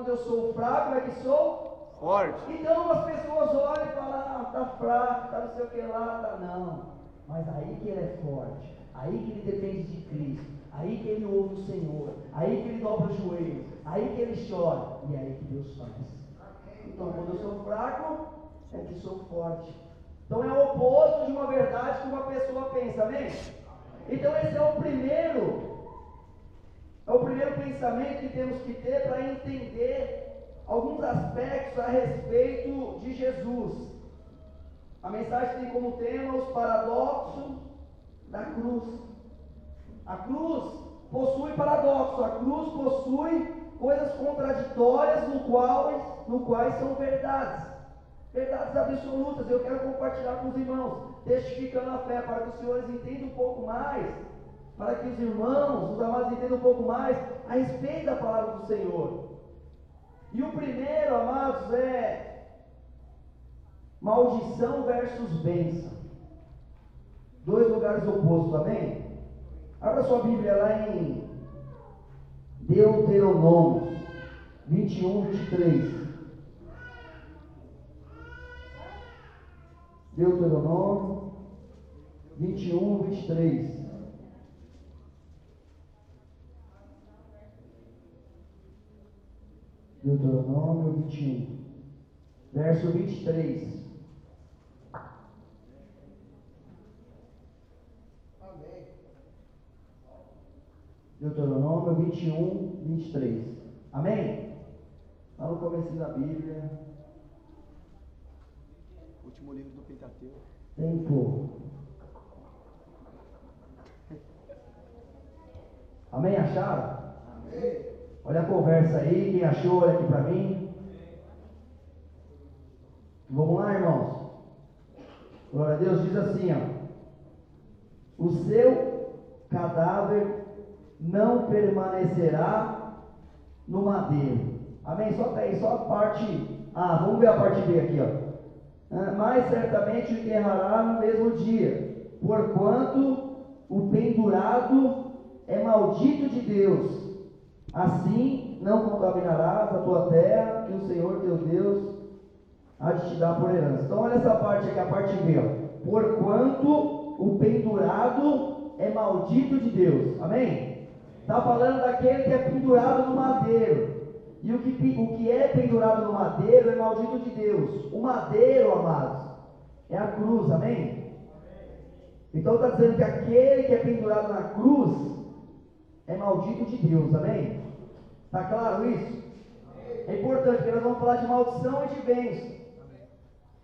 quando eu sou fraco, como é que sou? Forte. Então as pessoas olham e falam, ah, tá fraco, tá não sei o que lá, tá não. Mas aí que ele é forte, aí que ele depende de Cristo, aí que ele ouve o Senhor, aí que ele dobra os joelhos, aí que ele chora, e é aí que Deus faz. Então quando eu sou fraco, é que sou forte. Então é o oposto de uma verdade que uma pessoa pensa, amém? Então esse é o primeiro pensamento que temos que ter para entender alguns aspectos a respeito de Jesus. A mensagem tem como tema os paradoxos da cruz. A cruz possui paradoxos, a cruz possui coisas contraditórias no quais são verdades absolutas. Eu quero compartilhar com os irmãos, testificando a fé, para que os senhores entendam um pouco mais, para que os irmãos, os amados, entendam um pouco mais a respeito da palavra do Senhor. E o primeiro, amados, é maldição versus bênção. Dois lugares opostos, amém? Abra sua Bíblia lá em Deuteronômio 21, 23. Deuteronômio 21, 23. Deuteronômio 21, verso 23. Amém. Deuteronômio 21, 23. Amém? Lá no começo da Bíblia. Último livro do Pentateuco. Tempo. Amém? Acharam? Amém. Olha a conversa aí, quem achou, olha aqui para mim. Vamos lá, irmãos. Glória a Deus, diz assim, ó: o seu cadáver não permanecerá no madeiro. Amém? Só aí, só a parte A. Vamos ver a parte B aqui, ó. Mas certamente o enterrará no mesmo dia, porquanto o pendurado é maldito de Deus. Assim não contaminarás a tua terra, que o Senhor teu Deus há de te dar por herança. Então olha essa parte aqui, a parte B, ó. Porquanto o pendurado é maldito de Deus. Amém? Está falando daquele que é pendurado no madeiro. E o que é pendurado no madeiro é maldito de Deus. O madeiro, amados, é a cruz, amém? Então está dizendo que aquele que é pendurado na cruz é maldito de Deus, amém? Está claro isso? É importante, porque nós vamos falar de maldição e de bênção.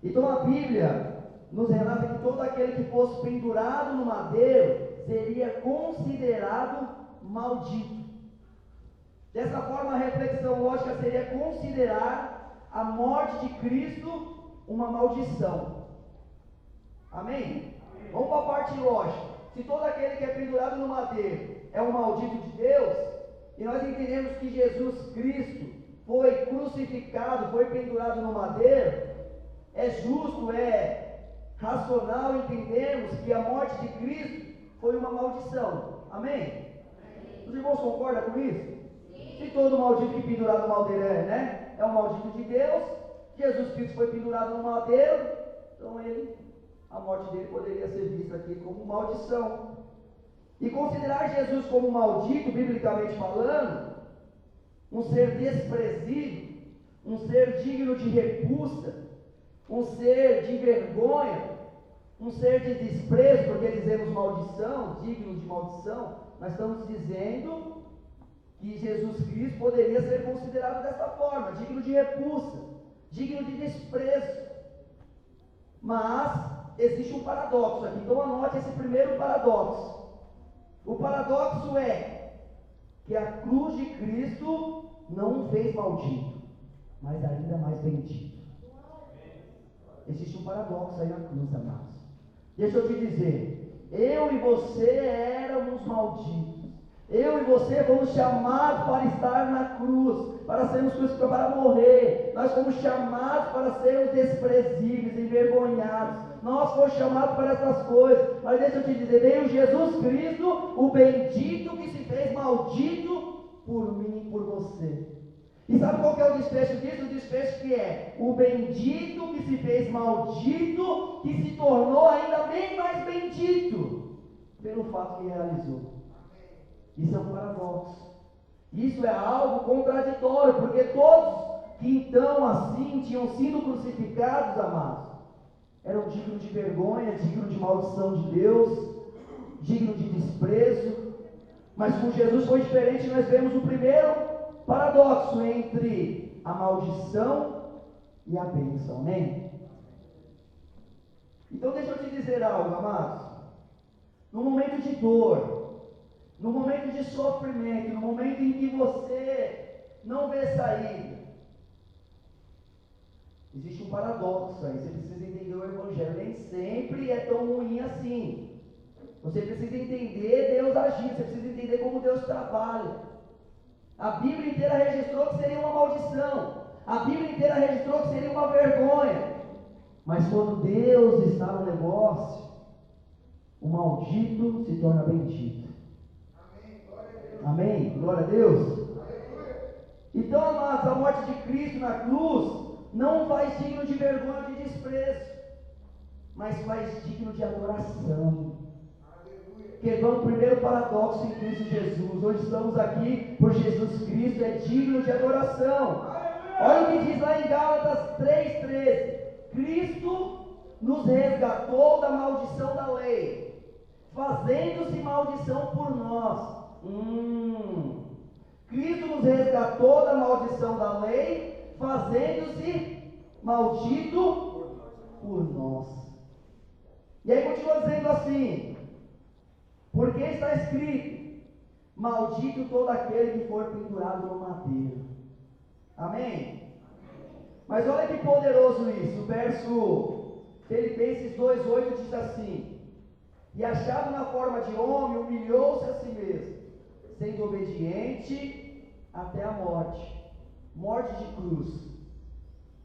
Então a Bíblia nos relata que todo aquele que fosse pendurado no madeiro seria considerado maldito. Dessa forma, a reflexão lógica seria considerar a morte de Cristo uma maldição. Amém? Vamos para a parte lógica. Se todo aquele que é pendurado no madeiro é um maldito de Deus, e nós entendemos que Jesus Cristo foi crucificado, foi pendurado no madeiro, é justo, é racional entendermos que a morte de Cristo foi uma maldição. Amém? Os irmãos concordam com isso? Se todo maldito que pendurado no madeiro é um maldito de Deus, Jesus Cristo foi pendurado no madeiro, então a morte dele poderia ser vista aqui como maldição. E considerar Jesus como maldito, biblicamente falando, um ser desprezível, um ser digno de repulsa, um ser de vergonha, um ser de desprezo, porque dizemos maldição, digno de maldição, nós estamos dizendo que Jesus Cristo poderia ser considerado dessa forma, digno de repulsa, digno de desprezo. Mas existe um paradoxo aqui, então anote esse primeiro paradoxo. O paradoxo é que a cruz de Cristo não o fez maldito, mas ainda mais bendito. Existe um paradoxo aí na cruz, amados. Deixa eu te dizer, eu e você éramos malditos. Eu e você fomos chamados para estar na cruz, para sermos crucificados, para morrer. Nós fomos chamados para sermos desprezíveis, envergonhados. Nós fomos chamados para essas coisas. Mas deixa eu te dizer, veio Jesus Cristo, o bendito que se fez maldito por mim e por você. E sabe qual que é o desfecho disso? O desfecho que é o bendito que se fez maldito, que se tornou ainda bem mais bendito, pelo fato que realizou. Isso é um paradoxo. Isso é algo contraditório, porque todos que então assim tinham sido crucificados, amados, eram dignos de vergonha, dignos de maldição de Deus, dignos de desprezo. Mas com Jesus foi diferente. Nós vemos o primeiro paradoxo entre a maldição e a bênção, amém? Então deixa eu te dizer algo, amados. No momento de dor, no momento de sofrimento, no momento em que você não vê saída, existe um paradoxo aí. Você precisa entender o Evangelho. Nem sempre é tão ruim assim. Você precisa entender Deus agindo. Você precisa entender como Deus trabalha. A Bíblia inteira registrou que seria uma maldição. A Bíblia inteira registrou que seria uma vergonha. Mas quando Deus está no negócio, o maldito se torna bendito. Amém? Glória a Deus. Então, amados, a morte de Cristo na cruz não faz digno de vergonha ou de desprezo, mas faz digno de adoração. Que vamos primeiro paradoxo em Cristo Jesus. Hoje estamos aqui por Jesus Cristo, é digno de adoração. Olha o que diz lá em Gálatas 3,13: Cristo nos resgatou da maldição da lei, fazendo-se maldição por nós. Cristo nos resgatou da maldição da lei, fazendo-se maldito por nós. E aí continua dizendo assim: porque está escrito: maldito todo aquele que for pendurado no madeiro. Amém? Mas olha que poderoso isso. O verso Filipenses 2,8 diz assim: e achado na forma de homem, humilhou-se a si mesmo, sendo obediente até a morte, morte de cruz.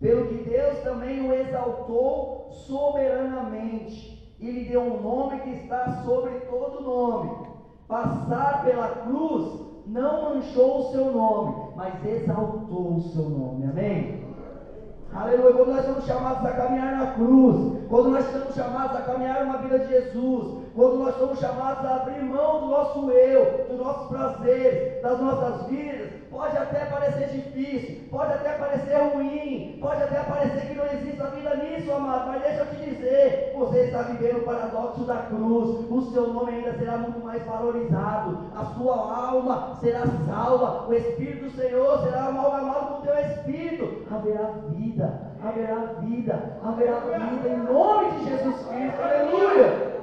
Pelo que Deus também o exaltou soberanamente, e lhe deu um nome que está sobre todo nome. Passar pela cruz não manchou o seu nome, mas exaltou o seu nome. Amém? Aleluia. Quando nós somos chamados a caminhar na cruz, quando nós somos chamados a caminhar uma vida de Jesus, quando nós somos chamados a abrir mão do nosso eu, dos nossos prazeres, das nossas vidas, pode até parecer difícil, pode até parecer ruim, pode até parecer que não existe a vida nisso, amado, mas deixa eu te dizer, você está vivendo o paradoxo da cruz. O seu nome ainda será muito mais valorizado, a sua alma será salva, o Espírito do Senhor será amalgamado com o teu Espírito, haverá vida, haverá vida, haverá vida em nome de Jesus Cristo. Aleluia!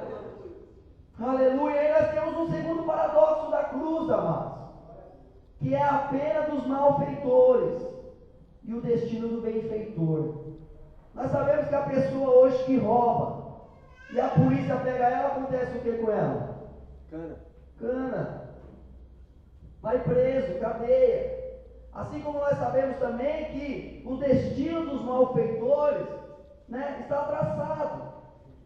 Aleluia! E aí nós temos um segundo paradoxo da cruz, amados, que é a pena dos malfeitores e o destino do benfeitor. Nós sabemos que a pessoa hoje que rouba e a polícia pega ela, acontece o que com ela? Cana. Vai preso, cadeia. Assim como nós sabemos também que o destino dos malfeitores, está traçado,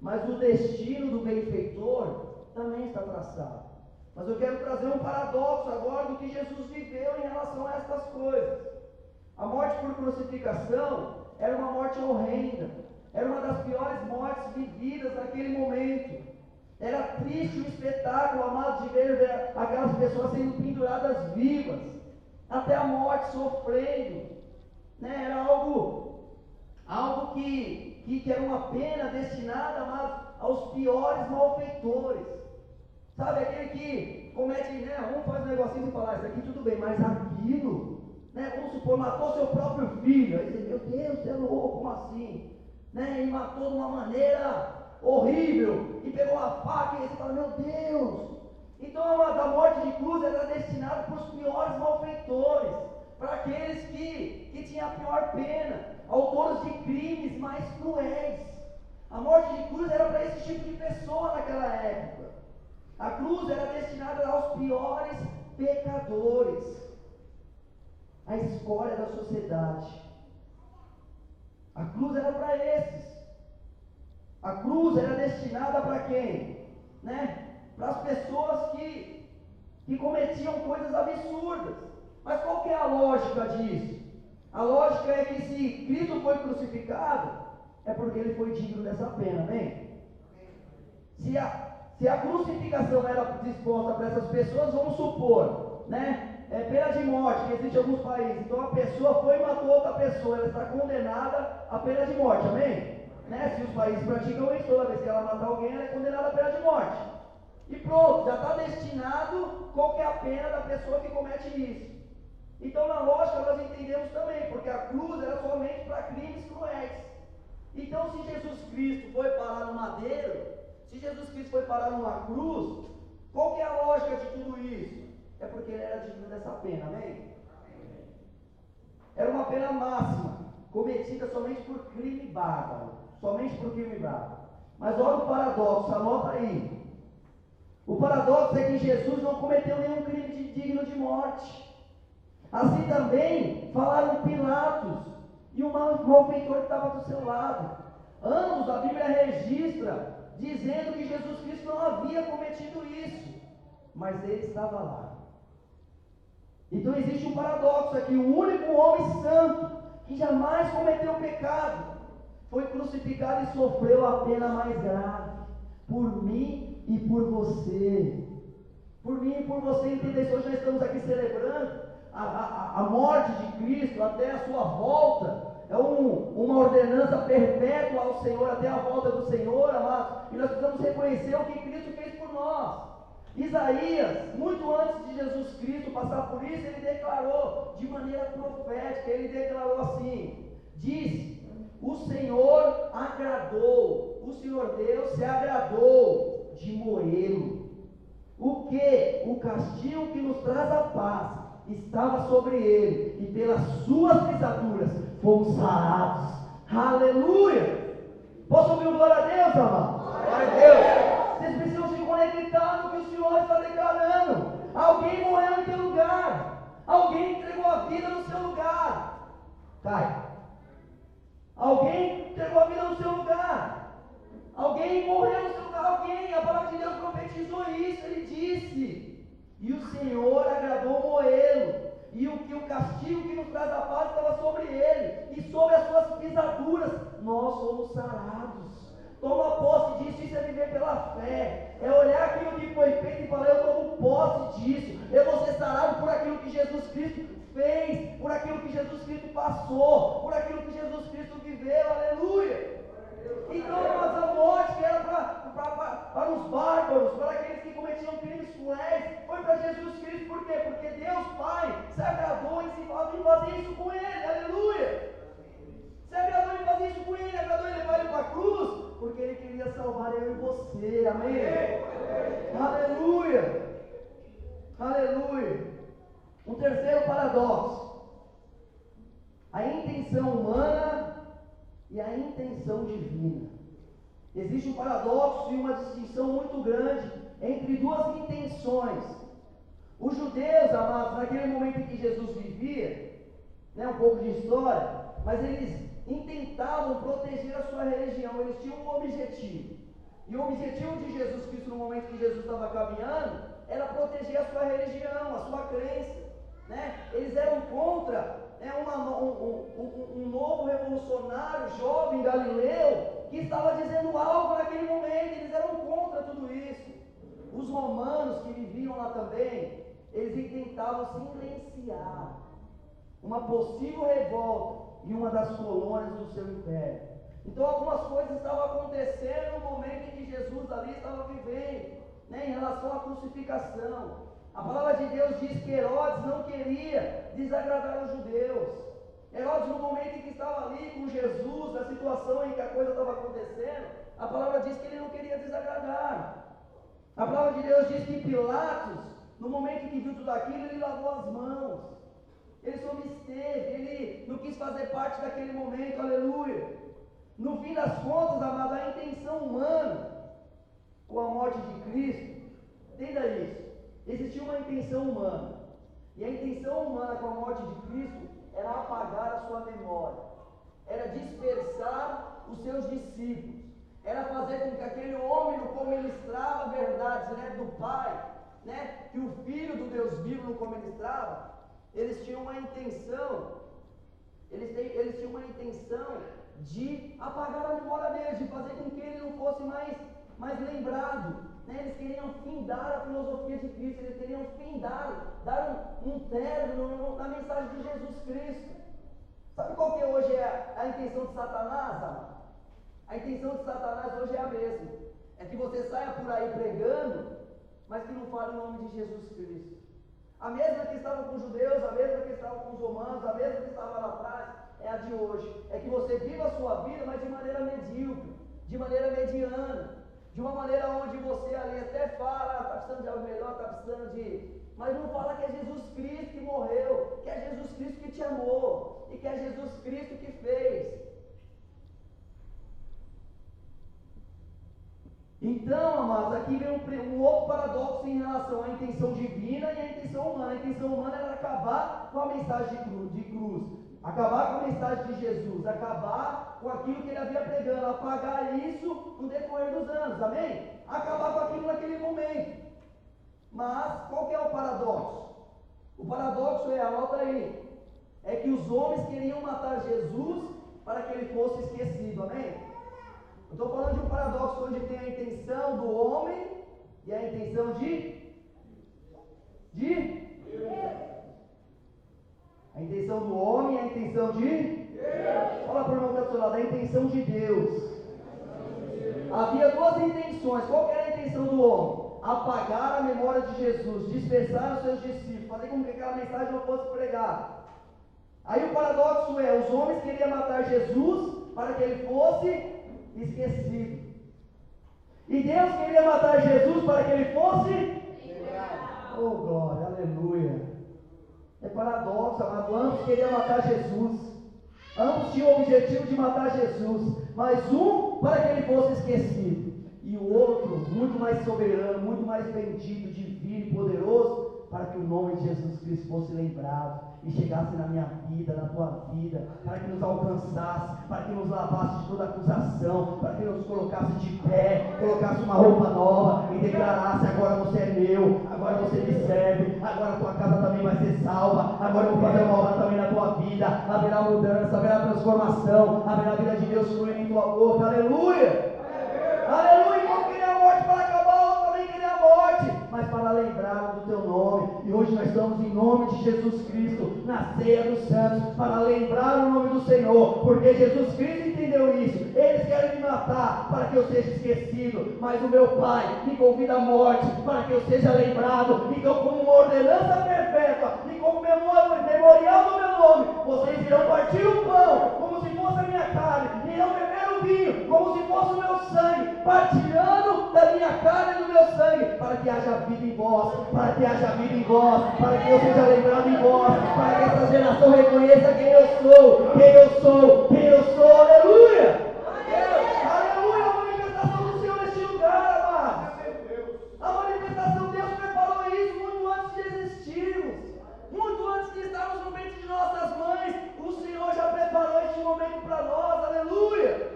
mas o destino do benfeitor também está traçado. Mas eu quero trazer um paradoxo agora do que Jesus viveu em relação a estas coisas. A morte por crucificação era uma morte horrenda, era uma das piores mortes vividas naquele momento. Era triste o espetáculo, amado, de ver aquelas pessoas sendo penduradas vivas, até a morte, sofrendo. Era algo que era uma pena destinada, amado, aos piores malfeitores. Sabe, aquele que comete, um faz um negocinho e fala, isso aqui tudo bem, mas aquilo, vamos supor, matou seu próprio filho. Aí você, meu Deus, você é louco, como assim? E matou de uma maneira horrível, e pegou uma faca, e você fala, meu Deus. Então a morte de cruz era destinada para os piores malfeitores, para aqueles que tinham a pior pena, autores de crimes mais cruéis. A morte de cruz era para esse tipo de pessoa naquela época. A cruz era destinada aos piores pecadores, a escória da sociedade. A cruz era para esses. A cruz era destinada para quem? Para as pessoas que cometiam coisas absurdas. Mas qual que é a lógica disso? A lógica é que se Cristo foi crucificado, é porque ele foi digno dessa pena, amém? Se a crucificação era disposta para essas pessoas, vamos supor, né? Pena de morte, que existe em alguns países. Então a pessoa foi e matou outra pessoa, ela está condenada à pena de morte, amém? Né? Se os países praticam isso, toda vez que ela matar alguém, ela é condenada à pena de morte. E pronto, já está destinado qual que é a pena da pessoa que comete isso. Então na lógica nós entendemos também, porque a cruz era somente para crimes cruéis. Então se Jesus Cristo foi parar no madeiro, se Jesus Cristo foi parar numa cruz, qual que é a lógica de tudo isso? É porque ele era digno dessa pena, amém? Era uma pena máxima, cometida somente por crime bárbaro, somente por crime bárbaro. Mas olha o paradoxo, anota aí. O paradoxo é que Jesus não cometeu nenhum crime digno de morte. Assim também falaram Pilatos e o malfeitor que estava do seu lado. Ambos a Bíblia registra dizendo que Jesus Cristo não havia cometido isso, mas ele estava lá. Então existe um paradoxo aqui: o único homem santo que jamais cometeu pecado foi crucificado e sofreu a pena mais grave, por mim e por você. Por mim e por você, entendeu? Hoje nós estamos aqui celebrando a morte de Cristo até a sua volta. É uma ordenança perpétua ao Senhor, até a volta do Senhor, amados. E nós precisamos reconhecer o que Cristo fez por nós. Isaías, muito antes de Jesus Cristo passar por isso, ele declarou de maneira profética, ele declarou assim, disse: o Senhor agradou, o Senhor Deus se agradou de moê-lo. O que? O castigo que nos traz a paz estava sobre ele, e pelas suas pisaduras fomos sarados. Aleluia! Posso ouvir um glória a Deus, amado? Glória a Deus! Vocês precisam se conectar no que o Senhor está declarando. Alguém morreu em teu lugar, alguém entregou a vida no seu lugar. Cai. Alguém entregou a vida no seu lugar, alguém morreu no seu lugar, alguém. A palavra de Deus profetizou isso, ele disse: e o Senhor agradou moê-lo, e o castigo que nos traz a paz estava sobre ele, e sobre as suas pisaduras nós somos sarados. Toma posse disso, isso é viver pela fé, é olhar aquilo que foi feito e falar: eu tomo posse disso, eu vou ser sarado por aquilo que Jesus Cristo fez, por aquilo que Jesus Cristo passou, por aquilo que Jesus Cristo viveu, aleluia. Então a morte que era para os bárbaros, para aqueles que cometiam crimes cruéis, foi para Jesus Cristo. Por quê? Porque Deus Pai se agradou em fazer isso com ele, aleluia. Se agradou em fazer isso com ele, agradou em levar ele para a cruz, porque ele queria salvar eu e você, amém? Aleluia, aleluia. Um terceiro paradoxo: a intenção humana e a intenção divina. Existe um paradoxo e uma distinção muito grande entre duas intenções. Os judeus, amados, naquele momento em que Jesus vivia, um pouco de história, mas eles intentavam proteger a sua religião, eles tinham um objetivo. E o objetivo de Jesus Cristo, no momento que Jesus estava caminhando, era proteger a sua religião, a sua crença. Eles eram contra um novo revolucionário, jovem galileu, que estava dizendo algo naquele momento. Eles eram contra tudo isso. Os romanos que viviam lá também, eles tentavam silenciar uma possível revolta em uma das colônias do seu império. Então algumas coisas estavam acontecendo no momento em que Jesus ali estava vivendo, em relação à crucificação. A palavra de Deus diz que Herodes não queria desagradar os judeus. Herodes, no momento em que estava ali com Jesus, na situação em que a coisa estava acontecendo, a palavra diz que ele não queria desagradar. A palavra de Deus diz que Pilatos, no momento em que viu tudo aquilo, ele lavou as mãos, ele se absteve, ele não quis fazer parte daquele momento, aleluia. No fim das contas, amado, a intenção humana com a morte de Cristo, entenda isso, existia uma intenção humana, e a intenção humana com a morte de Cristo era apagar a sua memória, era dispersar os seus discípulos, era fazer com que aquele homem no qual ministrava verdades do Pai, que o Filho do Deus vivo no qual ministrava, eles tinham uma intenção, eles tinham uma intenção de apagar a memória deles, de fazer com que ele não fosse mais lembrado. Né? Eles queriam findar a filosofia de Cristo, eles queriam dar um término na mensagem de Jesus Cristo. Sabe qual que hoje é a intenção de Satanás, amado? A intenção de Satanás hoje é a mesma. É que você saia por aí pregando, mas que não fale o nome de Jesus Cristo. A mesma que estava com os judeus, a mesma que estava com os romanos, a mesma que estava lá atrás, é a de hoje. É que você viva a sua vida, mas de maneira medíocre, de maneira mediana, de uma maneira onde você ali até fala, está precisando de algo melhor, está precisando de... Mas não fala que é Jesus Cristo que morreu, que é Jesus Cristo que te amou, e que é Jesus Cristo que fez. Então, amados, aqui vem um outro paradoxo em relação à intenção divina e à intenção humana. A intenção humana era acabar com a mensagem de cruz, acabar com a mensagem de Jesus, acabar com aquilo que ele havia pregando, apagar isso no decorrer dos anos, amém? Acabar com aquilo naquele momento. Mas, qual que é o paradoxo? O paradoxo anota aí, é que os homens queriam matar Jesus para que ele fosse esquecido, amém? Eu estou falando de um paradoxo onde tem a intenção do homem e a intenção de a intenção do homem e a intenção de fala para o irmão que está do seu lado, a intenção de Deus. Havia duas intenções. Qual que era a intenção do homem? Apagar a memória de Jesus, dispersar os seus discípulos, fazer com que aquela mensagem não fosse pregada. Aí o paradoxo é, os homens queriam matar Jesus para que ele fosse esquecido. E Deus queria matar Jesus para que ele fosse lembrado. Oh glória, aleluia. É paradoxo, amado. Ambos queriam matar Jesus. Ambos tinham o objetivo de matar Jesus. Mas um para que ele fosse esquecido. E o outro, muito mais soberano, muito mais bendito, divino e poderoso, para que o nome de Jesus Cristo fosse lembrado e chegasse na minha vida, na tua vida, para que nos alcançasse, para que nos lavasse de toda acusação, para que nos colocasse de pé, colocasse uma roupa nova e declarasse: agora você é meu, agora você me serve, agora a tua casa também vai ser salva, agora eu vou fazer uma obra também na tua vida, haverá mudança, haverá transformação, haverá a vida de Deus fluindo em tua boca, aleluia! Aleluia! Não queria a morte para acabar, outro também queria a morte, mas para lembrar do teu nome. E hoje nós estamos em nome de Jesus Cristo, na ceia dos santos, para lembrar o nome do Senhor, porque Jesus Cristo entendeu isso. Eles querem me matar para que eu seja esquecido, mas o meu Pai me convida à morte para que eu seja lembrado. Então, como uma ordenança perpétua e como memorial do meu nome, vocês irão partir o pão como se fosse a minha carne, irão beber o vinho como se fosse o meu sangue, partilhando da minha carne e do meu sangue, para que haja vida em vós, para que haja vida em vós, para que eu seja lembrado em vós, para que essa geração reconheça quem eu sou, quem eu sou, quem eu sou, aleluia! Aleluia! A manifestação do Senhor neste lugar, amados. A manifestação, Deus preparou isso muito antes de existirmos, muito antes de estarmos no ventre de nossas mães. O Senhor já preparou este momento para nós, aleluia!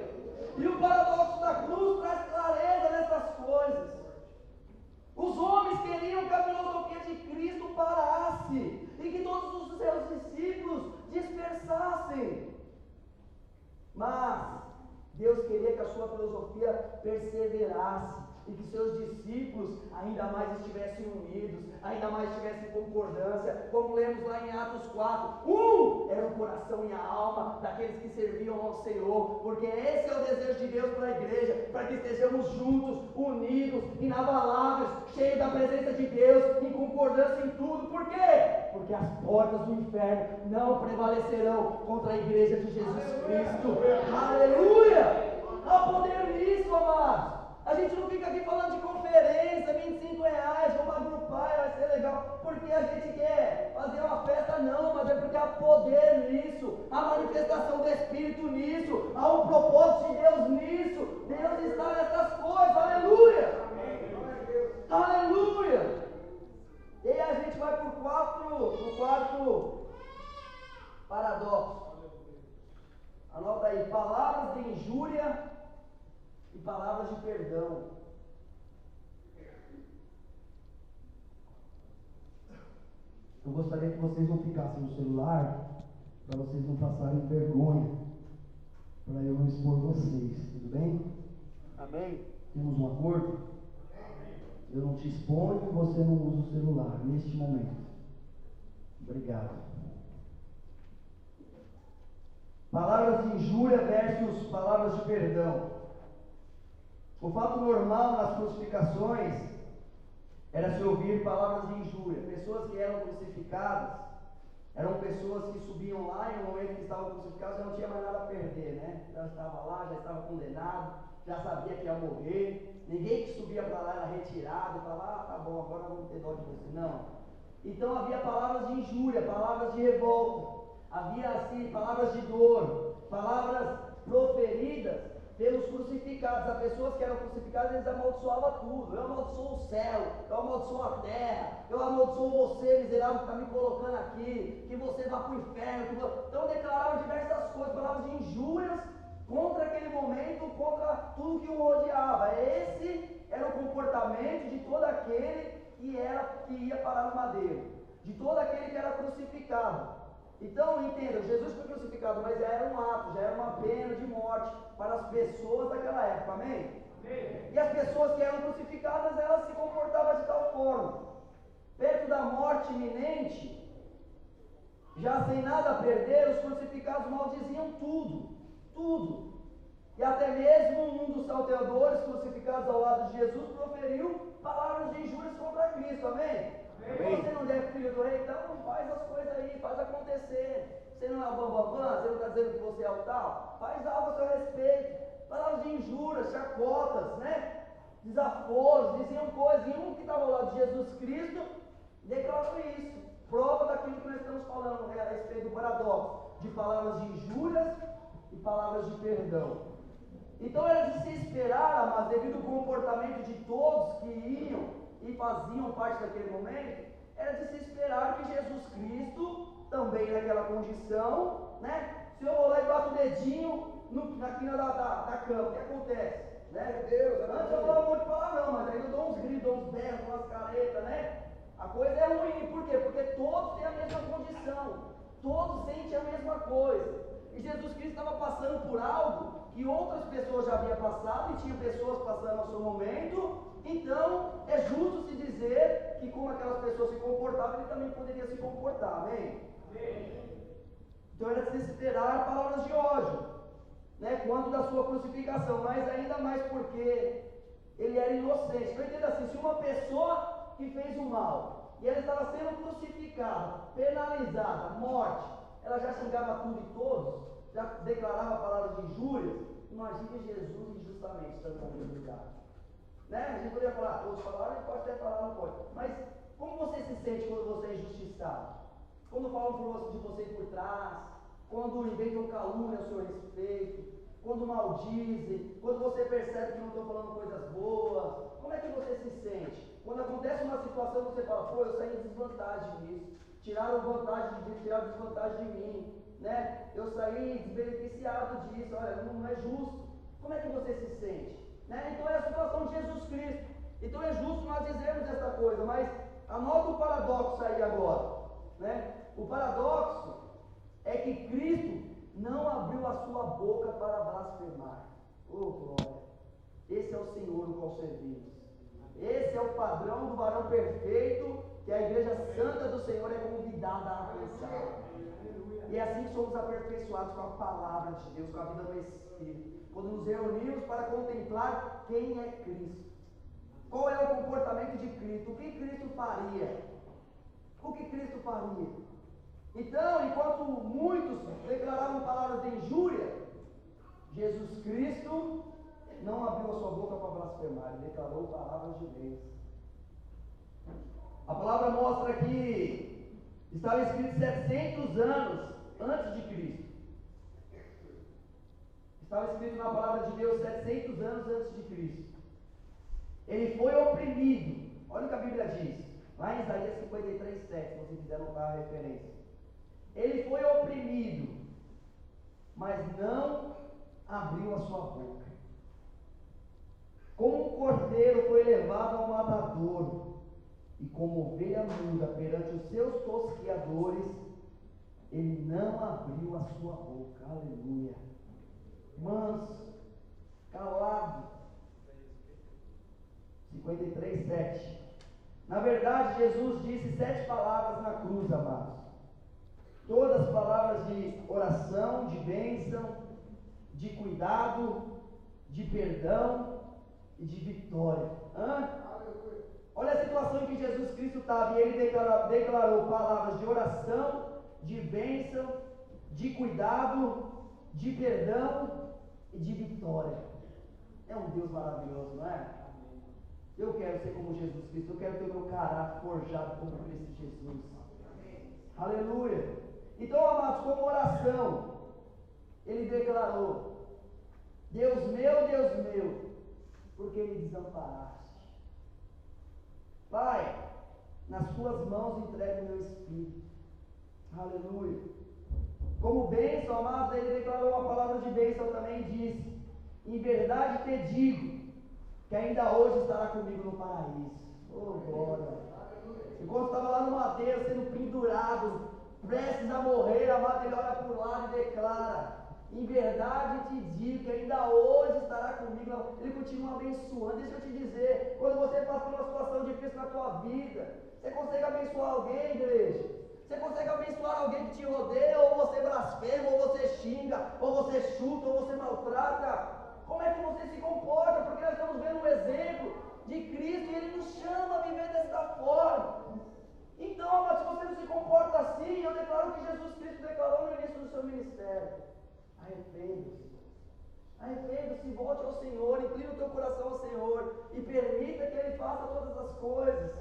E o paradoxo da cruz traz clareza nessas coisas. Os homens queriam que a filosofia de Cristo parasse e que todos os seus discípulos dispersassem. Mas Deus queria que a sua filosofia perseverasse e que seus discípulos ainda mais estivessem unidos, ainda mais estivessem em concordância, como lemos lá em Atos 4. Era o coração e a alma daqueles que serviam ao Senhor, porque esse é o desejo de Deus para a igreja, para que estejamos juntos, unidos, inabaláveis, cheios da presença de Deus, em concordância em tudo. Por quê? Porque as portas do inferno não prevalecerão contra a igreja de Jesus Cristo. Aleluia! Há poder nisso, amados. A gente não fica aqui falando de conferência, R$25, vamos agrupar, vai ser legal, porque a gente quer fazer uma festa, não, mas é porque há poder nisso, há manifestação do Espírito nisso, há um propósito de Deus nisso. Deus está nessas coisas, aleluia! Aleluia! E aí a gente vai para o quarto paradoxo. Anota aí: palavras de injúria e palavras de perdão. Eu gostaria que vocês não ficassem no celular, para vocês não passarem vergonha. expor vocês, tudo bem? Amém. Temos um acordo? Eu não te exponho e você não usa o celular neste momento. Obrigado. Palavras de injúria versus palavras de perdão. O fato normal nas crucificações era se ouvir palavras de injúria. Pessoas que eram crucificadas eram pessoas que subiam lá e no momento que estavam crucificados já não tinha mais nada a perder, né? Já estava lá, já estava condenado, já sabia que ia morrer. Ninguém que subia para lá era retirado e falava, tá bom, agora vamos ter dó de você. Não. Então havia palavras de injúria, palavras de revolta, havia assim palavras de dor, palavras proferidas pelos crucificados. As pessoas que eram crucificadas, eles amaldiçoavam tudo. Eu amaldiçoo o céu, eu amaldiçoo a terra, eu amaldiçoo você, miserável, que está me colocando aqui, que você vá para o inferno. Então declaravam diversas coisas, palavras de injúrias contra aquele momento, contra tudo que o rodeava. Esse era o comportamento de todo aquele que ia parar no madeiro, de todo aquele que era crucificado. Então, entenda, Jesus foi crucificado, mas já era um ato, já era uma pena de morte para as pessoas daquela época, amém? Amém. E as pessoas que eram crucificadas, elas se comportavam de tal forma, perto da morte iminente, já sem nada a perder, os crucificados maldiziam tudo. E até mesmo um dos salteadores crucificados ao lado de Jesus proferiu palavras de injúrias contra Cristo, amém? Amém. Você não deve, filho do rei, então faz as coisas aí, faz acontecer. Você não é o bambambam, você não está dizendo que você é o tal? Faz algo a seu respeito. Palavras de injúrias, chacotas, né? Desaforos, diziam coisas. E um que estava ao lado de Jesus Cristo declarou isso. Prova daquilo que nós estamos falando a respeito do paradoxo de palavras de injúrias e palavras de perdão. Então era de se esperar, mas devido ao comportamento de todos que iam e faziam parte daquele momento, era de se esperar que Jesus Cristo, também naquela condição, né? Se eu vou lá e bato o dedinho na quina da cama, o que acontece? Né? Deus, antes eu falava um monte de palavrão, mas aí eu dou uns gritos, dou uns berros, dou umas caretas, né? A coisa é ruim, por quê? Porque todos têm a mesma condição, todos sentem a mesma coisa. E Jesus Cristo estava passando por algo que outras pessoas já haviam passado, e tinha pessoas passando ao seu momento. Então é justo se dizer que como aquelas pessoas se comportavam, ele também poderia se comportar, amém? Então era de se esperar palavras de ódio, né, quanto da sua crucificação, mas ainda mais porque ele era inocente. Então entenda assim, se uma pessoa que fez o mal, e ela estava sendo crucificada, penalizada, morte, ela já xingava tudo e todos, já declarava palavras de injúrias. Imagine Jesus injustamente estando naquele lugar, né? A gente poderia falar, todos falaram, ele pode até falar, não pode, mas como você se sente quando você é injustiçado? Quando falam de você por trás, quando inventam calúnia a seu respeito, quando maldizem, quando você percebe que não estão falando coisas boas, como é que você se sente? Quando acontece uma situação, você fala, pô, eu saí em desvantagem nisso, tiraram desvantagem de mim, né? Eu saí desbeneficiado disso, olha, não é justo. Como é que você se sente? Né? Então é a situação de Jesus Cristo. Então é justo nós dizermos essa coisa, mas anota o paradoxo aí agora, né? O paradoxo é que Cristo não abriu a sua boca para blasfemar. Oh glória! Esse é o Senhor no qual servimos. Esse é o padrão do varão perfeito que a igreja santa do Senhor é convidada a alcançar. E é assim que somos aperfeiçoados com a palavra de Deus, com a vida no Espírito, quando nos reunimos para contemplar quem é Cristo. Qual é o comportamento de Cristo? O que Cristo faria? O que Cristo faria? Então, enquanto muitos declaravam palavras de injúria, Jesus Cristo não abriu a sua boca para blasfemar, ele declarou palavras de bênção. A palavra mostra que estava escrito 700 anos antes de Cristo. Estava escrito na palavra de Deus 700 anos antes de Cristo. Ele foi oprimido. Olha o que a Bíblia diz, lá em Isaías 53:7, se você quiser anotar a referência. Ele foi oprimido, mas não abriu a sua boca. Como um cordeiro foi levado ao matadouro, e como ovelha muda perante os seus tosqueadores, ele não abriu a sua boca. Aleluia. manso, calado. 53, 7. Na verdade, Jesus disse 7 palavras na cruz, amados. Todas palavras de oração, de bênção, de cuidado, de perdão e de vitória. Olha a situação em que Jesus Cristo estava, e ele declarou palavras de oração, de bênção, de cuidado, de perdão e de vitória. É um Deus maravilhoso, não é? Eu quero ser como Jesus Cristo, eu quero ter o meu caráter forjado como Cristo Jesus. Aleluia! Então, amados, como oração, ele declarou: Deus meu, por que me desamparaste? Pai, nas tuas mãos entrego o meu espírito. Aleluia! Como bênção, amados, ele declarou uma palavra de bênção também e disse: em verdade te digo, que ainda hoje estará comigo no paraíso. Oh, glória! Enquanto estava lá no madeiro, sendo pendurado, prestes a morrer, amado, ele olha para o lado e declara: em verdade te digo que ainda hoje estará comigo. Ele continua abençoando. Deixa eu te dizer, quando você passa por uma situação difícil na tua vida, você consegue abençoar alguém, igreja? Você consegue abençoar alguém que te rodeia, ou você blasfema, ou você xinga, ou você chuta, ou você maltrata? Como é que você se comporta? Porque nós estamos vendo um exemplo de Cristo e Ele nos chama a viver desta forma. Então, amado, se você não se comporta assim, eu declaro que Jesus Cristo declarou no início do seu ministério: arrependa-se. Arrependa-se, volte ao Senhor, inclina o teu coração ao Senhor e permita que Ele faça todas as coisas.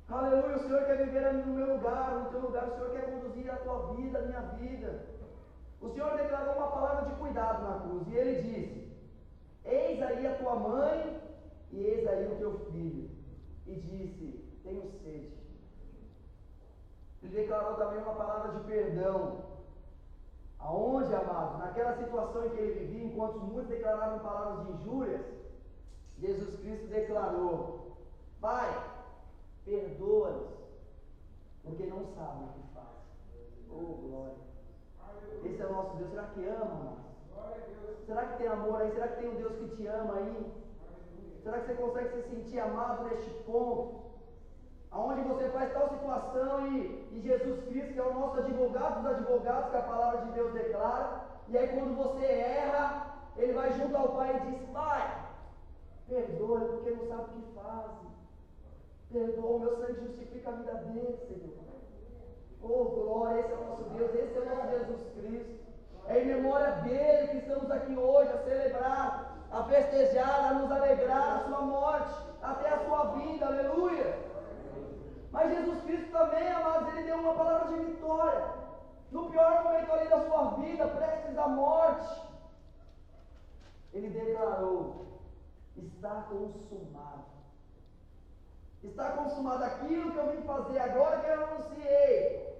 Aleluia, o Senhor quer viver no meu lugar, no teu lugar, o Senhor quer conduzir a tua vida, a minha vida. O Senhor declarou uma palavra de cuidado na cruz, e Ele disse: eis aí a tua mãe, e eis aí o teu filho. E disse: tenho sede. Ele declarou também uma palavra de perdão. Aonde, amados? Naquela situação em que ele vivia, enquanto muitos declaravam palavras de injúrias, Jesus Cristo declarou: Pai, perdoa-nos, porque não sabem o que fazem. Oh, glória! Esse é o nosso Deus. Será que ama, amados? Será que tem amor aí? Será que tem um Deus que te ama aí? Será que você consegue se sentir amado neste ponto? Aonde você faz tal situação e Jesus Cristo, que é o nosso advogado dos advogados, que a palavra de Deus declara, e aí quando você erra, ele vai junto ao Pai e diz: Pai, perdoa, porque não sabe o que fazem. Perdoa, o meu sangue justifica a vida dele, Senhor. Oh, glória, esse é o nosso Deus, esse é o nosso Jesus Cristo. É em memória dele que estamos aqui hoje a celebrar, a festejar, a nos alegrar a sua morte, até a sua vinda, aleluia. Mas Jesus Cristo também, amados, ele deu uma palavra de vitória. No pior momento ali da sua vida, prestes à morte, ele declarou: está consumado. Está consumado aquilo que eu vim fazer agora, que eu anunciei.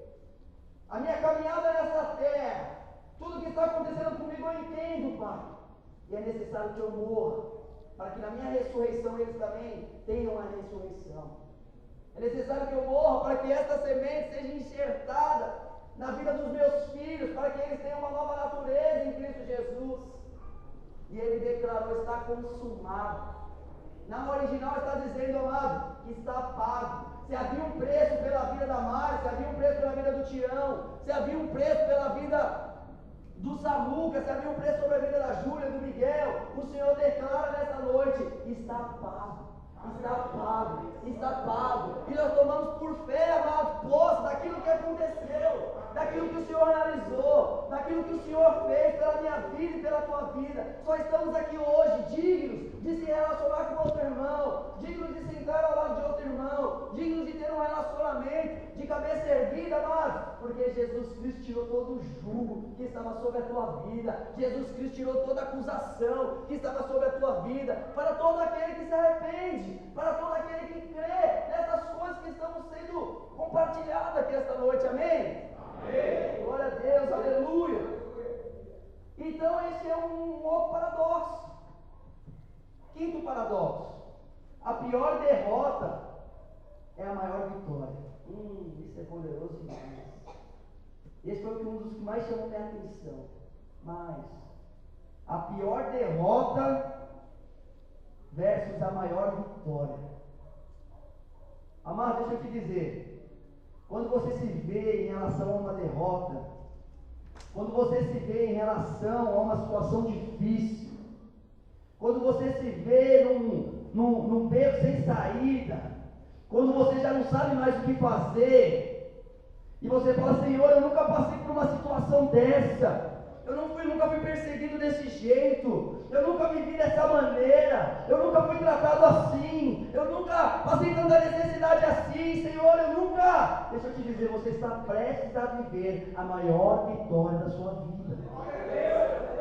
A minha caminhada nessa terra, tudo que está acontecendo comigo eu entendo, Pai. E é necessário que eu morra, para que na minha ressurreição eles também tenham a ressurreição. É necessário que eu morra para que esta semente seja enxertada na vida dos meus filhos, para que eles tenham uma nova natureza em Cristo Jesus. E ele declarou: está consumado. Na original está dizendo, amado, que está pago. Se havia um preço pela vida da Mari, se havia um preço pela vida do Tião, se havia um preço pela vida do Samuca, se havia um preço sobre a vida da Júlia, do Miguel, o Senhor declara nessa noite: está pago. Está pago, está pago. E nós tomamos por fé, amado, posse daquilo que aconteceu, daquilo que o Senhor realizou, daquilo que o Senhor fez pela minha vida e pela tua vida. Só estamos aqui hoje dignos de se relacionar com outro irmão, dignos de sentar ao lado de outro irmão, dignos de ter um relacionamento de cabeça erguida, amado, porque Jesus Cristo tirou todo o jugo que estava sobre a tua vida. Jesus Cristo tirou toda a acusação que estava sobre a tua vida, para todo aquele que se arrepende, para todo aquele que crê nessas coisas que estamos sendo compartilhadas aqui esta noite, amém? Amém. Glória a Deus, aleluia. Então esse é um outro paradoxo. Quinto paradoxo: a pior derrota é a maior vitória. Isso é poderoso demais. Esse foi um dos que mais chamou minha atenção. Mas A pior derrota versus a maior vitória. Amado, deixa eu te dizer, quando você se vê em relação a uma derrota, quando você se vê em relação a uma situação difícil, quando você se vê num beco sem saída, quando você já não sabe mais o que fazer, e você fala, Senhor, eu nunca passei por uma situação dessa, eu nunca fui perseguido desse jeito, eu nunca vivi dessa maneira, eu nunca fui tratado assim, eu nunca passei tanta necessidade assim, Senhor, eu nunca. Deixa eu te dizer, você está prestes a viver a maior vitória da sua vida.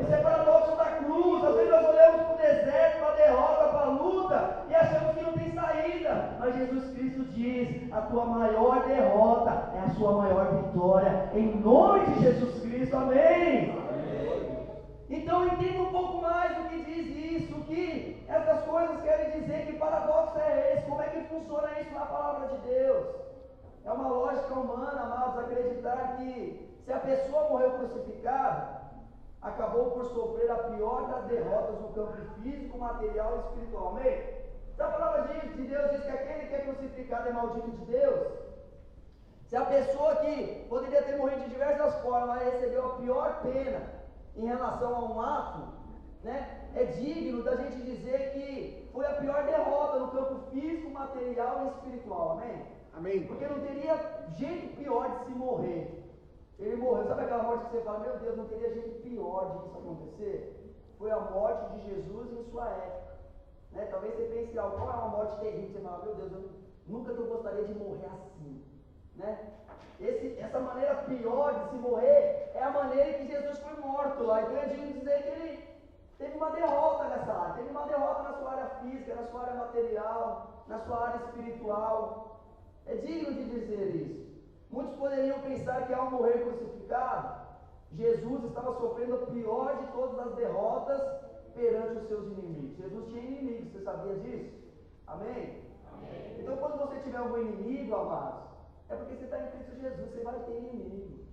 Isso é paradoxo da cruz. Às vezes nós olhamos para o deserto, para a derrota, para a luta, e achamos que não tem saída. Mas Jesus Cristo diz: a tua maior derrota é a sua maior vitória. Em nome de Jesus Cristo, amém. Então entenda um pouco mais do que diz isso, o que essas coisas querem dizer, que paradoxo é esse, como é que funciona isso na palavra de Deus. É uma lógica humana, amados, acreditar que se a pessoa morreu crucificada, acabou por sofrer a pior das derrotas no campo físico, material e espiritual, amém? Se a palavra de Deus diz que aquele que é crucificado é maldito de Deus, se a pessoa que poderia ter morrido de diversas formas recebeu a pior pena em relação a um ato, né, é digno da gente dizer que foi a pior derrota no campo físico, material e espiritual, amém? Amém. Porque não teria jeito pior de se morrer. Ele morreu, sabe aquela morte que você fala, meu Deus, não teria jeito pior de isso acontecer? Foi a morte de Jesus em sua época, né? Talvez você pense, qual é uma morte terrível, você fala, meu Deus, nunca que eu gostaria de morrer assim, né? Essa maneira pior de se morrer é a maneira em que Jesus foi morto lá. Então eu digo dizer que ele teve uma derrota nessa área, teve uma derrota na sua área física, na sua área material, na sua área espiritual. É digno de dizer isso. Muitos poderiam pensar que ao morrer crucificado, Jesus estava sofrendo a pior de todas as derrotas perante os seus inimigos. Jesus tinha inimigos, você sabia disso? Amém? Amém. Então quando você tiver um inimigo, amados, é porque você está em Cristo Jesus, você vai ter inimigo.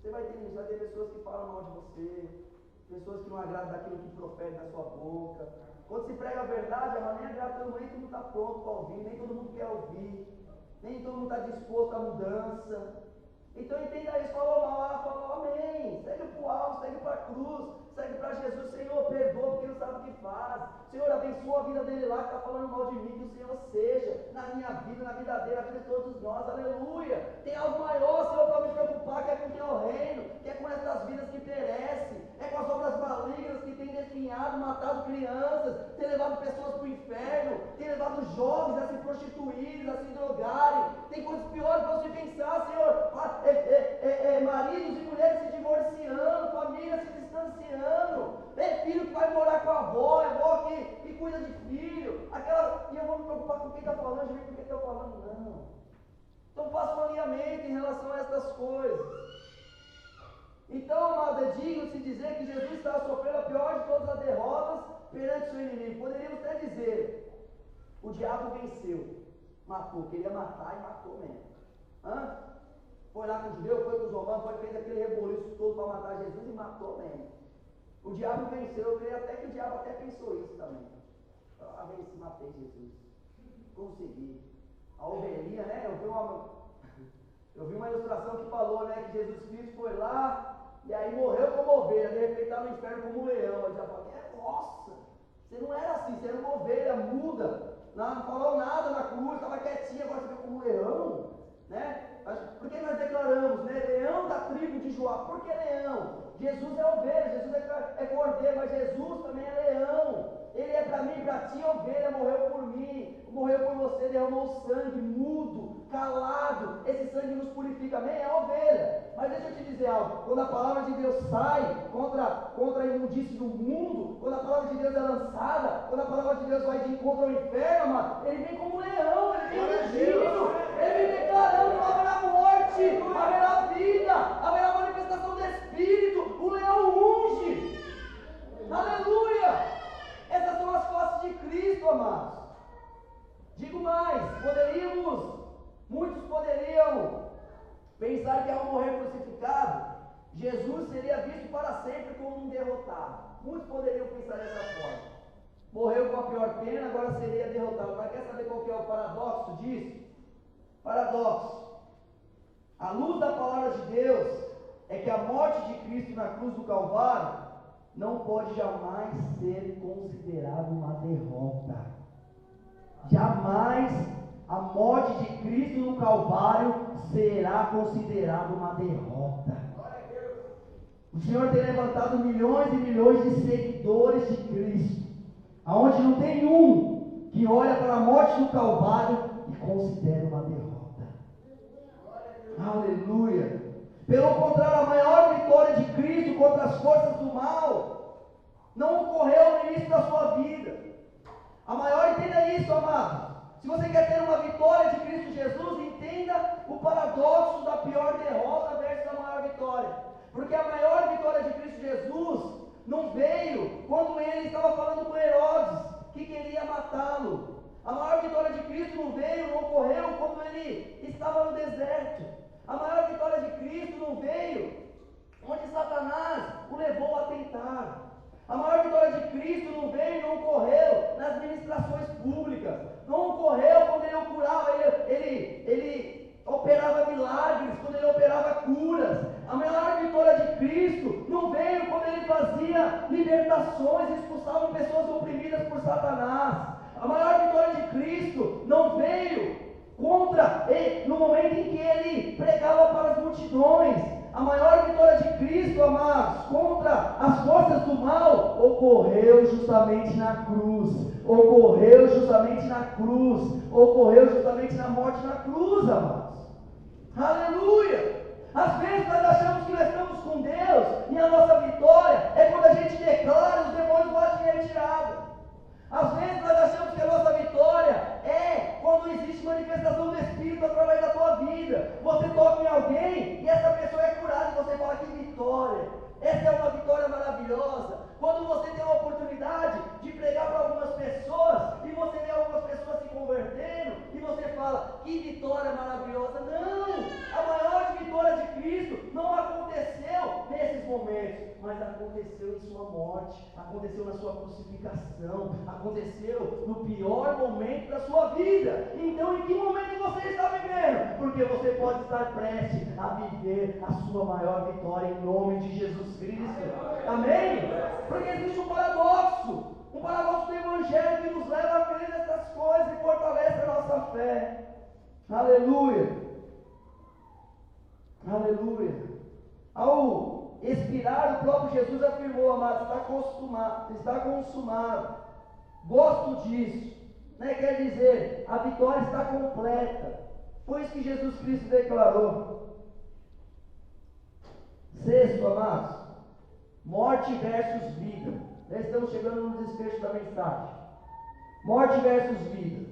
Você vai ter pessoas que falam mal de você, pessoas que não agradam daquilo que profere da sua boca. Quando se prega a verdade, nem agrada todo mundo, nem todo mundo está pronto para ouvir, nem todo mundo quer ouvir, nem todo mundo está disposto à mudança. Então entenda isso, falou mal, falou amém, segue para o alto, segue para a cruz, segue para Jesus, Senhor, perdoa porque não sabe o que faz, Senhor, abençoa a vida dele lá que está falando mal de mim, que o Senhor seja, na minha vida, na vida dele, na vida de todos nós, aleluia. Tem algo maior, Senhor, para me preocupar, que é com o teu reino, que é com essas vidas que perecem, é com as obras malignas que tem definhado, matado crianças, tem levado pessoas para o inferno, tem levado jovens a se prostituírem, a se drogarem, tem coisas piores para você pensar, Senhor, maridos e mulheres se divorciando, famílias se distanciando, filho que vai morar com a avó que cuida de filho, e eu vou me preocupar com quem está falando, de mim com quem está falando, não. Então faça um alinhamento em relação a essas coisas. Então, amado, é digno de se dizer que Jesus estava sofrendo a pior de todas as derrotas perante seu inimigo. Poderíamos até dizer, o diabo venceu, matou, queria matar e matou mesmo. Foi lá com os judeus, foi com os romanos, fez aquele rebuliço todo para matar Jesus e matou mesmo. O diabo venceu, eu creio até que o diabo até pensou isso também. Venci, matei Jesus. Consegui. A ovelhinha, né? Eu vi uma ilustração que falou, né, que Jesus Cristo foi lá e aí morreu como ovelha, de repente está no inferno como um leão. Aí já falou, nossa, você não era assim, você era uma ovelha muda, não falou nada na cruz, estava quietinha, agora você veio como um leão, né? Por que nós declaramos, né, leão da tribo de Joá? Por que leão? Jesus é ovelha, Jesus é cordeiro, mas Jesus também é leão. Ele é para mim, para ti, ovelha, morreu por mim, morreu por você, derramou sangue, mudo, calado, esse sangue nos purifica, amém? É ovelha. Mas deixa eu te dizer algo, quando a palavra de Deus sai contra a imundície do mundo, quando a palavra de Deus é lançada, quando a palavra de Deus vai de encontro ao inferno, mano, ele vem como leão, ele vem rugindo, ele vem declarando, não haverá morte, haverá vida, haverá manifestação do Espírito, o leão unge, aleluia. Essas são as faces de Cristo, amados. Digo mais, muitos poderiam pensar que ao morrer crucificado, Jesus seria visto para sempre como um derrotado. Muitos poderiam pensar dessa forma. Morreu com a pior pena, agora seria derrotado. Mas quer saber qual que é o paradoxo disso? Paradoxo. A luz da palavra de Deus é que a morte de Cristo na cruz do Calvário não pode jamais ser considerada uma derrota. Jamais a morte de Cristo no Calvário será considerada uma derrota. O Senhor tem levantado milhões e milhões de seguidores de Cristo, aonde não tem um que olha para a morte do Calvário e considera uma derrota. Aleluia. Pelo contrário, a maior vitória de Cristo contra as forças do mal não ocorreu no início da sua vida. A maior, entenda isso, amado. Se você quer ter uma vitória de Cristo Jesus, entenda o paradoxo da pior derrota versus a maior vitória. Porque a maior vitória de Cristo Jesus não veio quando ele estava falando com Herodes, que queria matá-lo. A maior vitória de Cristo não veio, não ocorreu quando ele estava no deserto. A maior vitória de Cristo não veio onde Satanás o levou a tentar. A maior vitória de Cristo não veio, não ocorreu nas ministrações públicas. Não ocorreu quando ele curava, ele operava milagres, quando ele operava curas. A maior vitória de Cristo não veio quando ele fazia libertações, expulsava pessoas oprimidas por Satanás. A maior vitória de Cristo não veio no momento em que ele pregava para as multidões. A maior vitória de Cristo, amados, contra as forças do mal, ocorreu justamente na cruz. Ocorreu justamente na cruz. Ocorreu justamente na morte na cruz, amados. Aleluia! Às vezes nós achamos que nós estamos com Deus e a nossa vitória é quando a gente declara, os demônios batem em retirada. Às vezes nós achamos que a nossa vitória é quando existe manifestação do Espírito através da tua vida. Você toca em alguém e essa pessoa é curada e você fala: que vitória! Essa é uma vitória maravilhosa. Quando você tem a oportunidade de pregar para algumas pessoas e você vê algumas pessoas se convertendo e você fala: que vitória maravilhosa! Não! A maior vitória de Cristo não aconteceu nesses momentos, mas aconteceu em sua morte, aconteceu na sua crucificação, aconteceu no pior momento da sua vida. Então, em que momento você está vivendo? Porque você pode estar prestes a viver a sua maior vitória em nome de Jesus Cristo. Amém? Porque existe um paradoxo do Evangelho que nos leva a crer nessas coisas e fortalece a nossa fé. Aleluia! Aleluia! Ao expirar, o próprio Jesus afirmou: amado, está consumado. Gosto disso. Quer dizer, a vitória está completa. Foi isso que Jesus Cristo declarou. Sexto, amados, morte versus vida. Já estamos chegando no desfecho da mensagem. Morte versus vida.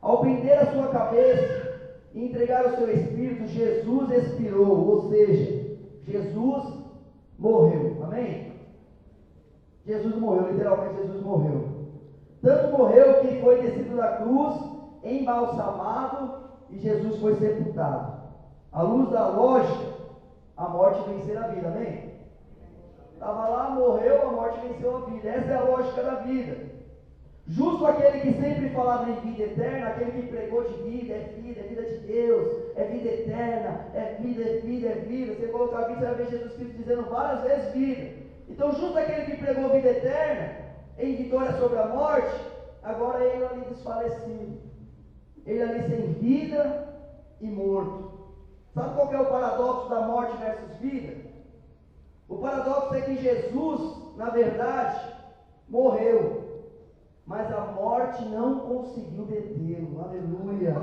Ao prender a sua cabeça e entregar o seu espírito, Jesus expirou, ou seja, Jesus morreu. Amém? Jesus morreu, literalmente Jesus morreu. Tanto morreu que foi descido da cruz, embalsamado, e Jesus foi sepultado. À luz da lógica, a morte vencer a vida. Amém? Estava lá, morreu, a morte venceu a vida. Essa é a lógica da vida. Justo aquele que sempre falava em vida eterna, aquele que pregou de vida, é vida de Deus, é vida eterna, é vida, é vida, é vida. Você colocar aqui, você vai ver Jesus Cristo dizendo várias vezes vida. Então, justo aquele que pregou vida eterna, em vitória sobre a morte, agora ele ali desfalecido, ele ali sem vida e morto. Sabe qual que é o paradoxo da morte versus vida? O paradoxo é que Jesus, na verdade, morreu, mas a morte não conseguiu detê-lo. Aleluia!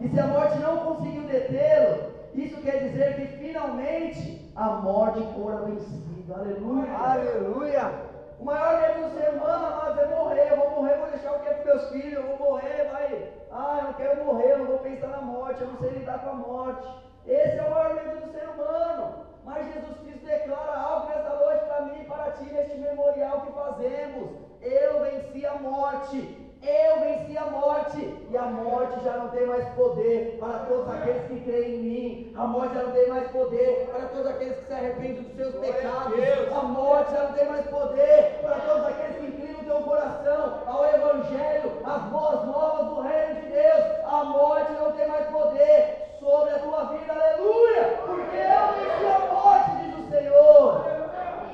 E se a morte não conseguiu detê-lo, isso quer dizer que finalmente a morte fora vencida. Aleluia! Aleluia! O maior medo do ser humano, amados, é morrer. Eu vou morrer, vou deixar o que é para meus filhos. Eu vou morrer, eu não quero morrer, eu não vou pensar na morte, eu não sei lidar com a morte. Esse é o maior medo do ser humano. Mas Jesus Cristo declara algo nessa noite para mim e para ti, neste memorial que fazemos. Eu venci a morte. Eu venci a morte, e a morte já não tem mais poder para todos aqueles que creem em mim. A morte já não tem mais poder para todos aqueles que se arrependem dos seus pecados. A morte morte já não tem mais poder. Para todos aqueles que inclinam o teu coração ao Evangelho, às boas novas do reino de Deus, a morte não tem mais poder sobre a tua vida, aleluia, porque eu venci a morte, diz o Senhor,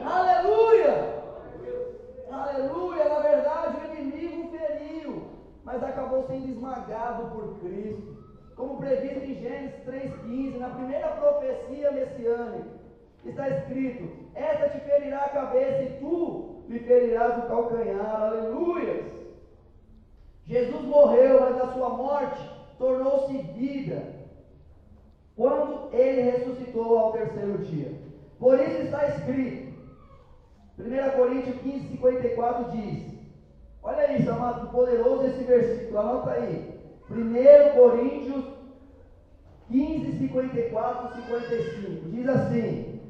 aleluia, aleluia. Na verdade o inimigo feriu, mas acabou sendo esmagado por Cristo, como previsto em Gênesis 3,15, na primeira profecia messiânica, está escrito: esta te ferirá a cabeça e tu lhe ferirás o calcanhar, aleluia. Jesus morreu, mas a sua morte tornou-se vida quando ele ressuscitou ao terceiro dia. Por isso está escrito, 1 Coríntios 15:54 diz, olha isso, amado, poderoso esse versículo, anota aí, 1 Coríntios 15:54, 55, diz assim: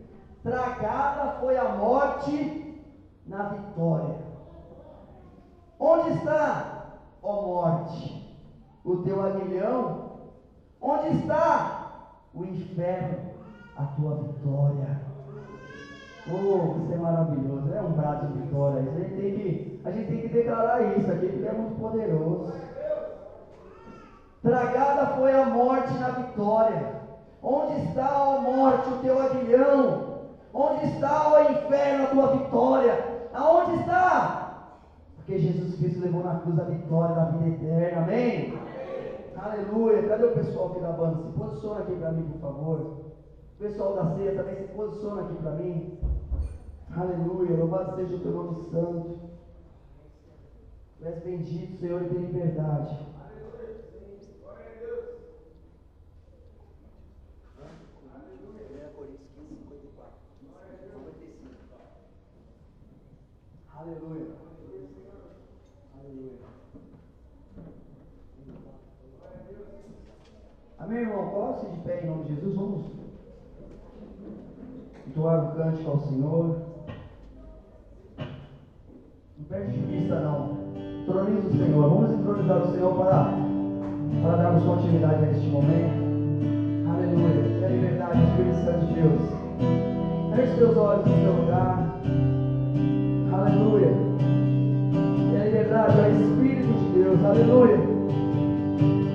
tragada foi a morte na vitória. Onde está, ó morte, o teu aguilhão? Onde está o inferno, a tua vitória? Oh, isso é maravilhoso, é um brado de vitória. A gente tem que declarar isso aqui, porque é muito poderoso. Tragada foi a morte na vitória. Onde está, ó morte, o teu aguilhão? Onde está, ó inferno, a tua vitória? Aonde está? Porque Jesus Cristo levou na cruz a vitória da vida eterna, amém? Aleluia. Cadê o pessoal aqui da banda? Se posiciona aqui para mim, por favor. O pessoal da ceia também se posiciona aqui para mim. Aleluia. Louvado seja o teu nome santo. Tu és bendito, Senhor, e tem liberdade. Aleluia. Aleluia. Amém, irmão? Coloque-se de pé em nome de Jesus. Vamos entoar um cântico ao Senhor. Não perde de vista, não. Entroniza o Senhor. Vamos entronizar o Senhor para darmos continuidade a este momento. Aleluia. E a liberdade, Espírito Santo de Deus. Feche os teus olhos no seu lugar. Aleluia. E a liberdade é o Espírito de Deus. Aleluia.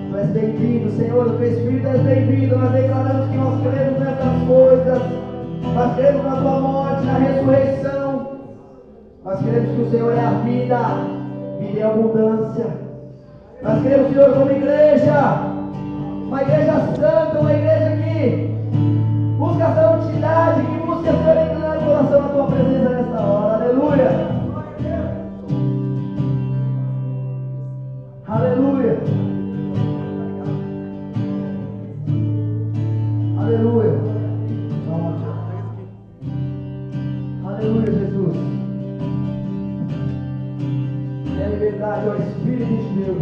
Tu és bem-vindo, Senhor. O teu Espírito é bem-vindo. Nós declaramos que nós cremos nessas coisas. Nós cremos na tua morte, na ressurreição. Nós cremos que o Senhor é a vida, vida em abundância. Nós cremos, Senhor, como igreja, uma igreja santa, uma igreja que busca a santidade, que busca, Senhor, inclinar o coração na tua presença nesta hora. Aleluia. Aleluia. Aleluia. Aleluia, Jesus. É a liberdade ao Espírito de Deus.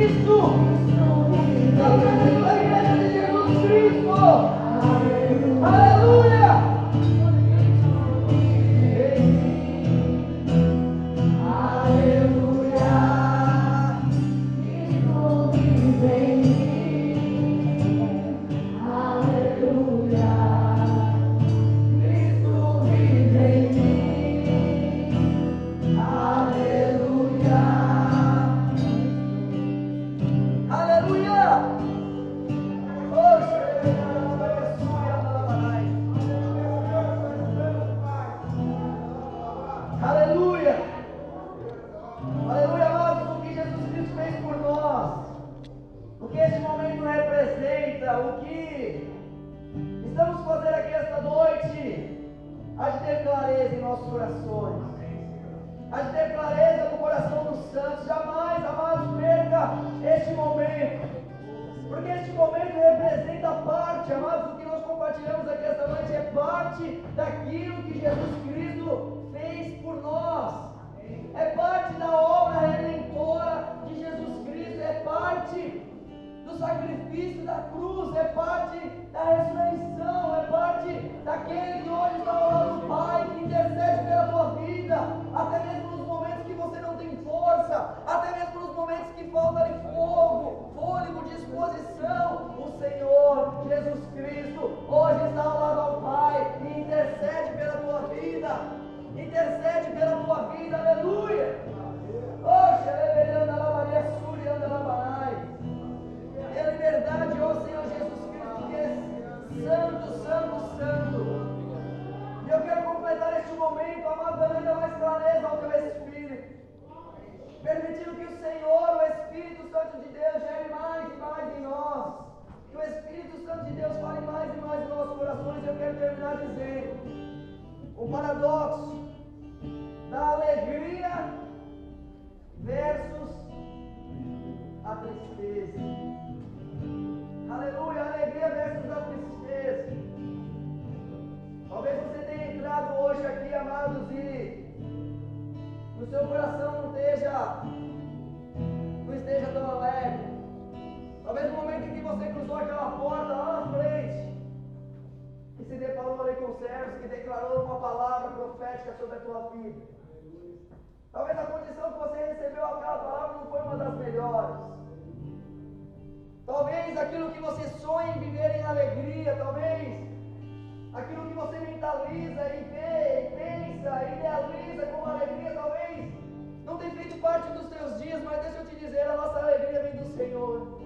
Cristo. A igreja de Jesus Cristo. Aleluia. Daquilo que Jesus Cristo fez por nós, é parte da obra redentora de Jesus Cristo, é parte do sacrifício da cruz, é parte da ressurreição, é parte daquele que hoje está ao lado do Pai, que intercede pela tua vida, até mesmo nos momentos que você não tem força, até mesmo nos momentos que falta-lhe fogo, fôlego, disposição. O Senhor Jesus Cristo hoje está ao lado ao Pai e intercede pela tua vida, intercede pela tua vida, aleluia. Oxa, aleluia, Maria Súria, Andalabanai. E a liberdade, ó Senhor Jesus Cristo, que é santo, santo, santo. E eu quero completar este momento, amado, dando ainda mais clareza ao teu Espírito, permitindo que o Senhor, o Espírito Santo de Deus, gere mais e mais em nós, que o Espírito Santo de Deus fale mais e mais em nossos corações. Eu quero terminar dizendo o paradoxo da alegria versus a tristeza. Aleluia, alegria versus a tristeza. Talvez você tenha entrado hoje aqui, amados, e o seu coração não esteja tão alegre. Talvez no momento em que você cruzou aquela porta lá na frente e se deparou ali com servos que declarou uma palavra profética sobre a tua vida. Talvez a condição que você recebeu aquela palavra não foi uma das melhores. Talvez aquilo que você sonha em viver em alegria, talvez aquilo que você mentaliza e vê, e pensa, e idealiza como alegria, talvez não tenha feito parte dos teus dias, mas deixa eu te dizer, a nossa alegria vem do Senhor.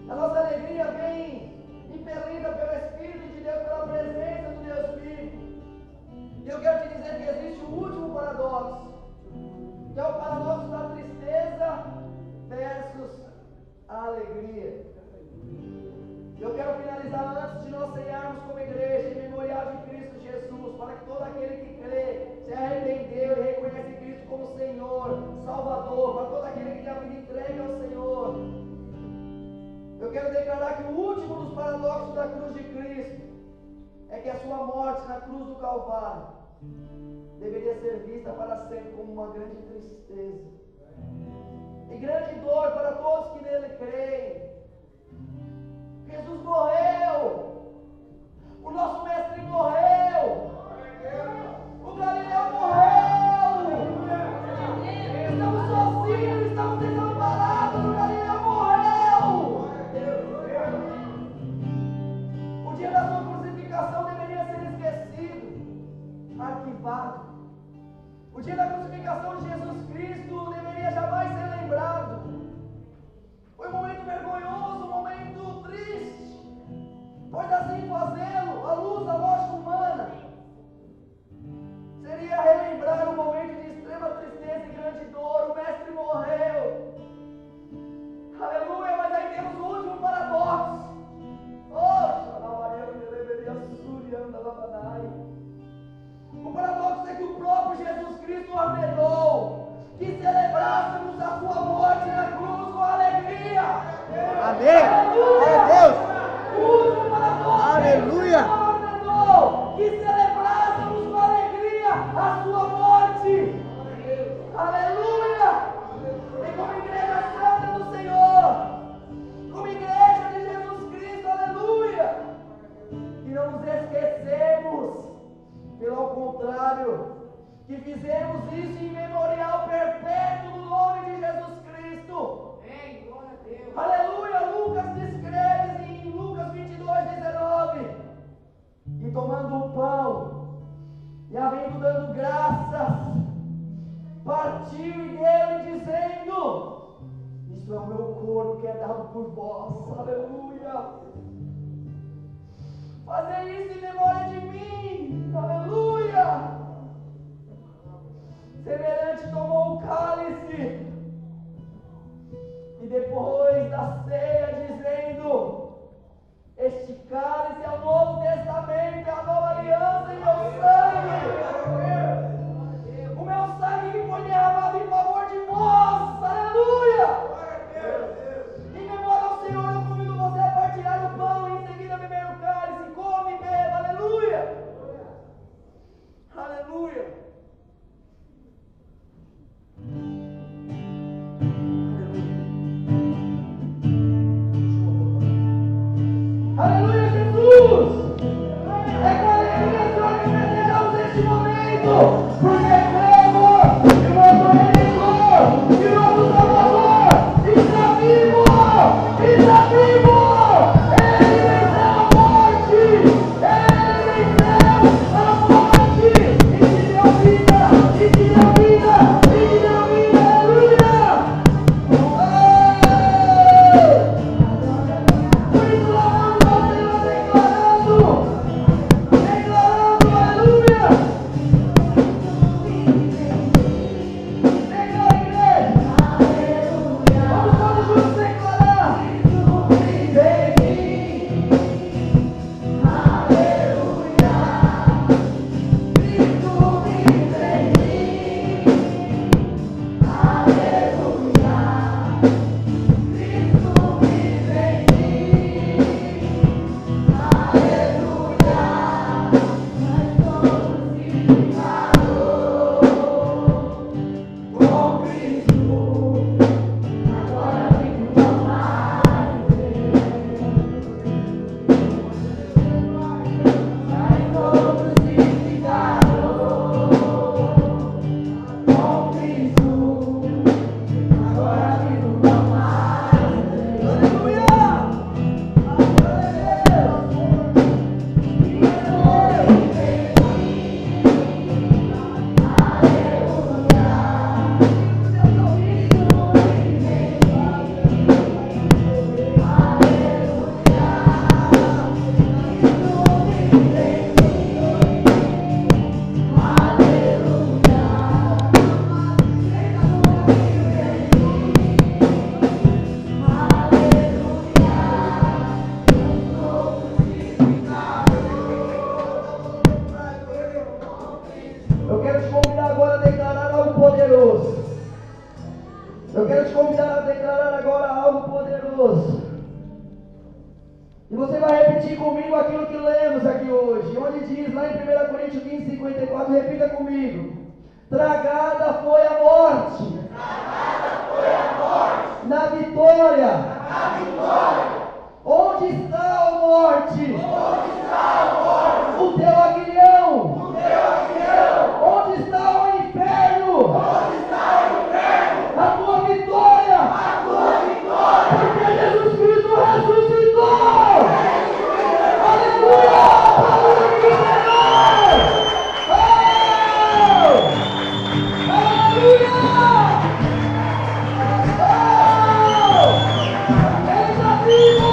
A nossa alegria vem impelida pelo Espírito de Deus, pela presença do Deus Filho. E eu quero te dizer que existe o último paradoxo, que é o paradoxo da tristeza versus a alegria. Eu quero finalizar antes de nós ceiarmos como igreja em memorial de Cristo Jesus, para que todo aquele que crê, se arrependeu e reconhece Cristo como Senhor, Salvador, para todo aquele que tem a vida entregue ao Senhor, eu quero declarar que o último dos paradoxos da cruz de Cristo é que a sua morte na cruz do Calvário deveria ser vista para sempre como uma grande tristeza e grande dor para todos que nele creem. Jesus morreu, o nosso mestre morreu, o Galileu morreu, estamos sozinhos, estamos desamparados, o Galileu morreu. O dia da sua crucificação deveria ser esquecido, arquivado. O dia da crucificação de Jesus Cristo deveria jamais ser lembrado. é o meu corpo que é dado por vós. Aleluia. Fazer isso em memória de mim. Aleluia. Semelhante tomou o cálice e depois da ceia dizendo: este cálice é o Novo Testamento, é a nova aliança em meu sangue. O meu sangue que foi derramado em favor de vós. Aleluia. Em memória ao Senhor, eu convido você a partilhar o pão e em seguida beber o cálice. Come e beba. Aleluia. Aleluia. Aleluia, Jesus! É com alegria, Senhor, que desejamos este momento, porque cremos que o nosso Redentor, que o nosso Salvador está vivo! Está vivo! Ele venceu a morte! Ele venceu a morte! E te deu vida! E te deu vida! E te deu vida! Aleluia! Por isso louvamos ao Senhor declarando, aleluia! Declara, igreja! Vamos todos juntos declarar! Vem em mim! Aleluia! Cristo vive em mim! Aleluia! Cristo vive em mim! Aleluia! Mas todos se parou com Cristo, agora vivo não mais eu. Mas todos se parou com Cristo, agora vivo não mais eu. Aleluia! Eu quero te convidar agora a declarar algo poderoso. Eu quero te convidar a declarar agora algo poderoso. E você vai repetir comigo aquilo que lemos aqui hoje. Onde diz lá em 1 Coríntios 15, 54, repita comigo. Tragada foi a morte. Na vitória. Onde está a morte? O teu aguilhão. Onde está o inferno? A tua vitória. Porque Jesus Cristo ressuscitou. Aleluia! Aleluia! Ele está vivo!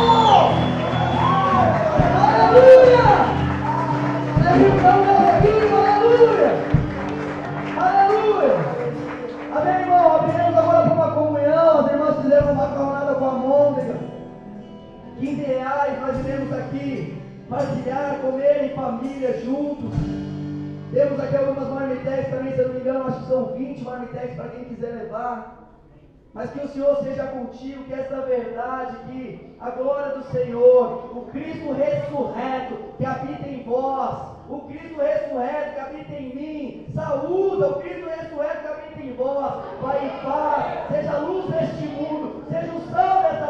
Aleluia! Aleluia! Aleluia! Amém, irmão? Abriremos agora para uma comunhão. As irmãs fizeram uma macarronada com a môndega. R$15 nós iremos aqui partilhar, comer em família, juntos. Temos aqui algumas marmitex também, se eu não me engano, acho que são 20 marmitex para quem quiser levar. Mas que o Senhor seja contigo, que essa verdade, que a glória do Senhor, o Cristo ressurreto que habita em vós, o Cristo ressurreto que habita em mim, saúda o Cristo ressurreto que habita em vós, vai em paz, seja a luz deste mundo, seja o sal desta